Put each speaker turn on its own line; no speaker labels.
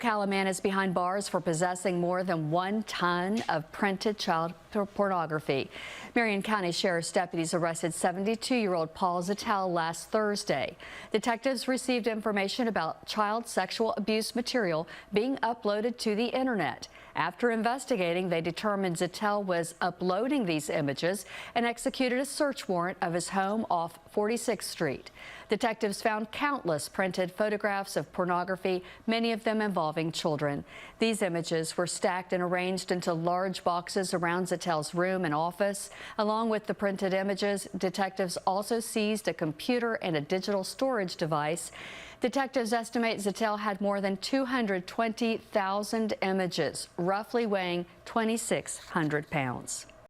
Ocala man is behind bars for possessing more than 1 ton of printed child pornography. Marion County Sheriff's deputies arrested 72-year-old Paul Zattel last Thursday. Detectives received information about child sexual abuse material being uploaded to the internet. After investigating, they determined Zattel was uploading these images and executed a search warrant of his home off 46th Street. Detectives found countless printed photographs of pornography, many of them involving children. These images were stacked and arranged into large boxes around Zattel's room and office. Along with the printed images, detectives also seized a computer and a digital storage device. Detectives estimate Zattel had more than 220,000 images, roughly weighing 2,600 pounds.